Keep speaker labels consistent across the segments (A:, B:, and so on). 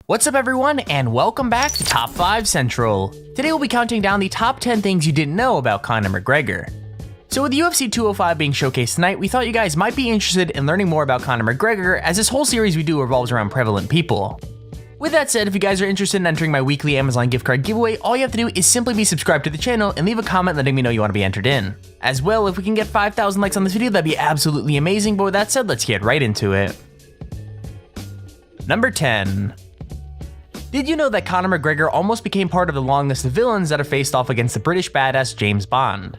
A: What's up everyone, and welcome back to Top 5 Central. Today we'll be counting down the top 10 things you didn't know about Conor McGregor. So with UFC 205 being showcased tonight, we thought you guys might be interested in learning more about Conor McGregor, as this whole series we do revolves around prevalent people. With that said, if you guys are interested in entering my weekly Amazon gift card giveaway, all you have to do is simply be subscribed to the channel and leave a comment letting me know you want to be entered in. As well, if we can get 5,000 likes on this video, that'd be absolutely amazing, but with that said, let's get right into it. Number 10. Did you know that Conor McGregor almost became part of the long list of villains that are faced off against the British badass James Bond?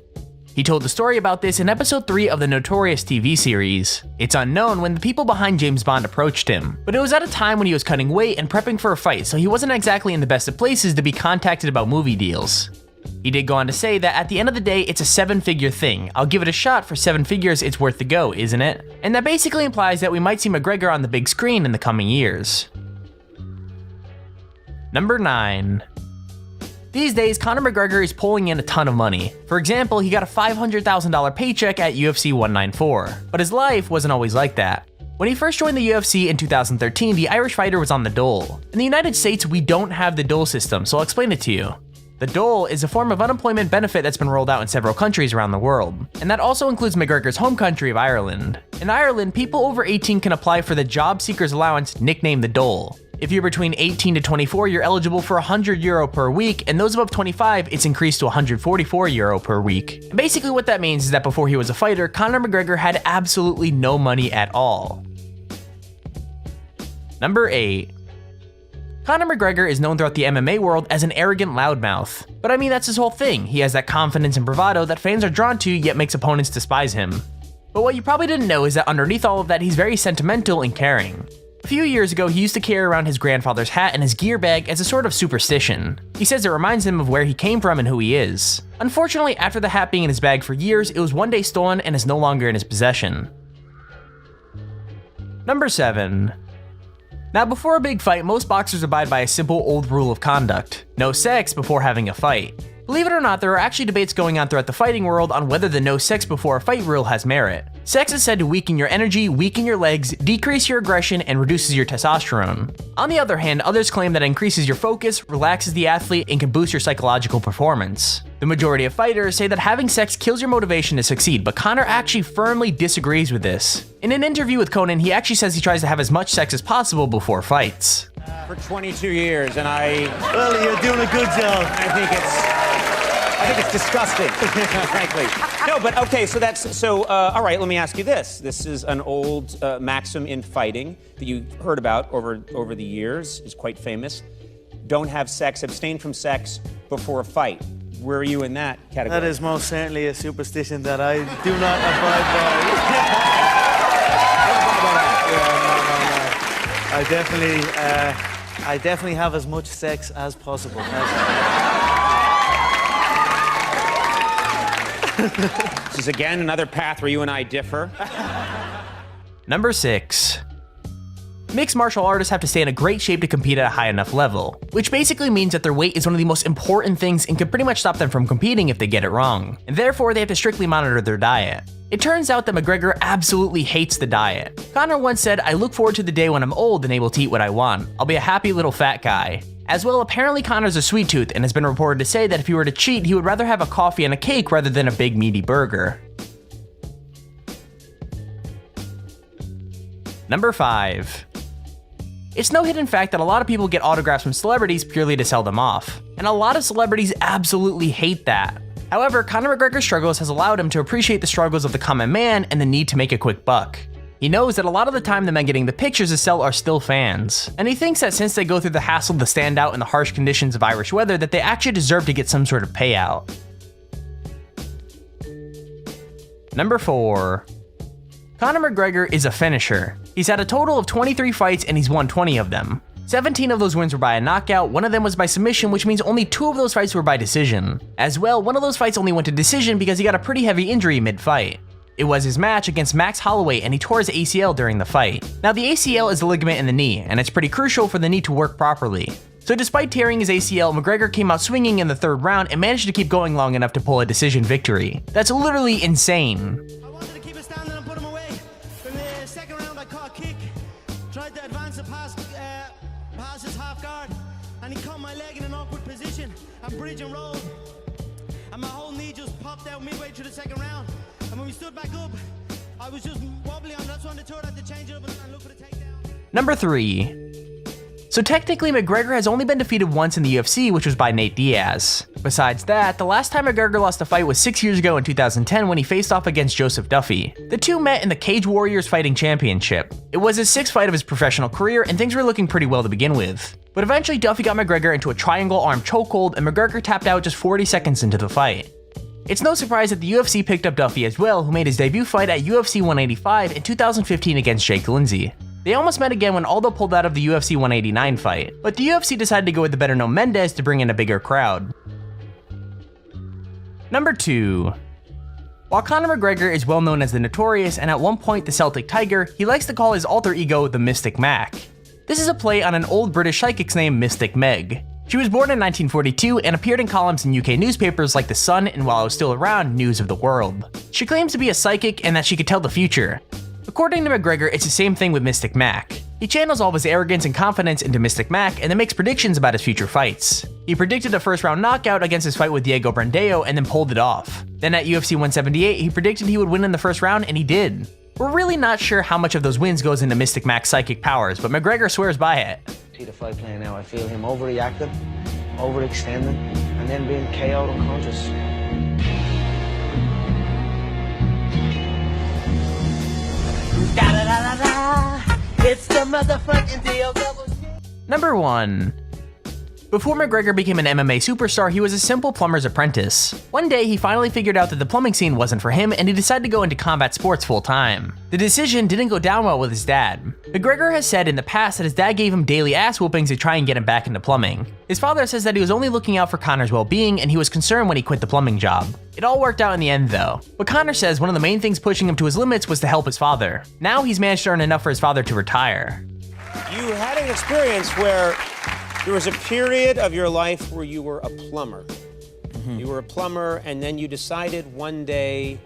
A: He told the story about this in episode 3 of the Notorious TV series. It's unknown when the people behind James Bond approached him, but it was at a time when he was cutting weight and prepping for a fight, so he wasn't exactly in the best of places to be contacted about movie deals. He did go on to say that at the end of the day, it's a 7-figure thing. I'll give it a shot. For 7 figures, it's worth the go, isn't it? And that basically implies that we might see McGregor on the big screen in the coming years. Number 9. These days, Conor McGregor is pulling in a ton of money. For example, he got a $500,000 paycheck at UFC 194, but his life wasn't always like that. When he first joined the UFC in 2013, the Irish fighter was on the dole. In the United States, we don't have the dole system, so I'll explain it to you. The dole is a form of unemployment benefit that's been rolled out in several countries around the world, and that also includes McGregor's home country of Ireland. In Ireland, people over 18 can apply for the job seekers allowance, nicknamed the dole. If you're between 18 to 24, you're eligible for €100 per week, and those above 25, it's increased to €144 per week. And basically what that means is that before he was a fighter, Conor McGregor had absolutely no money at all. Number 8. Conor McGregor is known throughout the MMA world as an arrogant loudmouth. But I mean, that's his whole thing. He has that confidence and bravado that fans are drawn to, yet makes opponents despise him. But what you probably didn't know is that underneath all of that, he's very sentimental and caring. A few years ago, he used to carry around his grandfather's hat and his gear bag as a sort of superstition. He says it reminds him of where he came from and who he is. Unfortunately, after the hat being in his bag for years, it was one day stolen and is no longer in his possession. Number 7. Now, before a big fight, most boxers abide by a simple old rule of conduct: no sex before having a fight. Believe it or not, there are actually debates going on throughout the fighting world on whether the no sex before a fight rule has merit. Sex is said to weaken your energy, weaken your legs, decrease your aggression, and reduces your testosterone. On the other hand, others claim that it increases your focus, relaxes the athlete, and can boost your psychological performance. The majority of fighters say that having sex kills your motivation to succeed, but Conor actually firmly disagrees with this. In an interview with Conan, he actually says he tries to have as much sex as possible before fights.
B: For 22 years, and
C: Well, you're doing a good job.
B: I think it's disgusting, frankly. No, but okay, all right, let me ask you this. This is an old maxim in fighting that you heard about over the years. It's quite famous. Don't have sex, abstain from sex before a fight. Where are you in that category?
C: That is most certainly a superstition that I do not abide by. I definitely have as much sex as possible.
B: This is again another path where you and I differ.
A: Number 6. Mixed martial artists have to stay in a great shape to compete at a high enough level, which basically means that their weight is one of the most important things and can pretty much stop them from competing if they get it wrong, and therefore they have to strictly monitor their diet. It turns out that McGregor absolutely hates the diet. Conor once said, "I look forward to the day when I'm old and able to eat what I want. I'll be a happy little fat guy." As well, apparently Conor's a sweet tooth and has been reported to say that if he were to cheat, he would rather have a coffee and a cake rather than a big meaty burger. Number 5. It's no hidden fact that a lot of people get autographs from celebrities purely to sell them off, and a lot of celebrities absolutely hate that. However, Conor McGregor's struggles has allowed him to appreciate the struggles of the common man and the need to make a quick buck. He knows that a lot of the time the men getting the pictures to sell are still fans, and he thinks that since they go through the hassle to stand out in the harsh conditions of Irish weather, that they actually deserve to get some sort of payout. Number 4. Conor McGregor is a finisher. He's had a total of 23 fights and he's won 20 of them. 17 of those wins were by a knockout, one of them was by submission, which means only 2 of those fights were by decision. As well, one of those fights only went to decision because he got a pretty heavy injury mid-fight. It was his match against Max Holloway and he tore his ACL during the fight. Now the ACL is a ligament in the knee, and it's pretty crucial for the knee to work properly. So despite tearing his ACL, McGregor came out swinging in the 3rd round and managed to keep going long enough to pull a decision victory. That's literally insane.
D: I wanted to keep it standing and put him away. In the 2nd round I caught a kick, tried to advance the pass his half off guard, and he caught my leg in an awkward position and bridge and roll. And my whole knee just popped out midway through the second round. And when we stood back up, I was just wobbly on. That's when the third had to change it up and look for the takedown.
A: Number 3. So technically, McGregor has only been defeated once in the UFC, which was by Nate Diaz. Besides that, the last time McGregor lost a fight was 6 years ago in 2010 when he faced off against Joseph Duffy. The two met in the Cage Warriors Fighting Championship. It was his 6th fight of his professional career, and things were looking pretty well to begin with. But eventually Duffy got McGregor into a triangle arm chokehold, and McGregor tapped out just 40 seconds into the fight. It's no surprise that the UFC picked up Duffy as well, who made his debut fight at UFC 185 in 2015 against Jake Lindsay. They almost met again when Aldo pulled out of the UFC 189 fight, but the UFC decided to go with the better known Mendes to bring in a bigger crowd. Number 2. While Conor McGregor is well known as the Notorious and at one point the Celtic Tiger, he likes to call his alter ego the Mystic Mac. This is a play on an old British psychic's name Mystic Meg. She was born in 1942 and appeared in columns in UK newspapers like The Sun and, while I was still around, News of the World. She claims to be a psychic and that she could tell the future. According to McGregor, it's the same thing with Mystic Mac. He channels all of his arrogance and confidence into Mystic Mac and then makes predictions about his future fights. He predicted a first-round knockout against his fight with Diego Brandao and then pulled it off. Then at UFC 178, he predicted he would win in the first round, and he did. We're really not sure how much of those wins goes into Mystic Mac's psychic powers, but McGregor swears by it.
E: See the fight playing now, I feel him overreacting, overextending, and then being KO'd unconscious.
D: It's the motherfucking deal.
A: Number 1. Before McGregor became an MMA superstar, he was a simple plumber's apprentice. One day, he finally figured out that the plumbing scene wasn't for him, and he decided to go into combat sports full time. The decision didn't go down well with his dad. McGregor has said in the past that his dad gave him daily ass whoopings to try and get him back into plumbing. His father says that he was only looking out for Conor's well-being, and he was concerned when he quit the plumbing job. It all worked out in the end though, but Conor says one of the main things pushing him to his limits was to help his father. Now he's managed to earn enough for his father to retire.
B: You had an experience where there was a period of your life where you were a plumber.
C: Mm-hmm.
B: You were a plumber, and then you decided one day.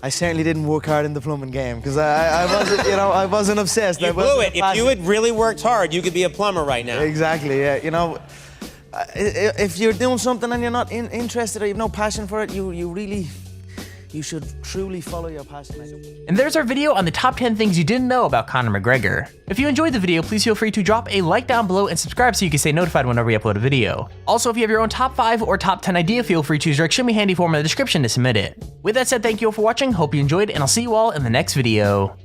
C: I certainly didn't work hard in the plumbing game because I wasn't, I wasn't obsessed.
B: You blew it. If you had really worked hard, you could be a plumber right now.
C: Exactly, yeah. If you're doing something and you're not interested or you have no passion for it, you should truly follow your passion.
A: And there's our video on the top 10 things you didn't know about Conor McGregor. If you enjoyed the video, please feel free to drop a like down below and subscribe so you can stay notified whenever we upload a video. Also, if you have your own top 5 or top 10 idea, feel free to use our extremely handy form in the description to submit it. With that said, thank you all for watching, hope you enjoyed, and I'll see you all in the next video.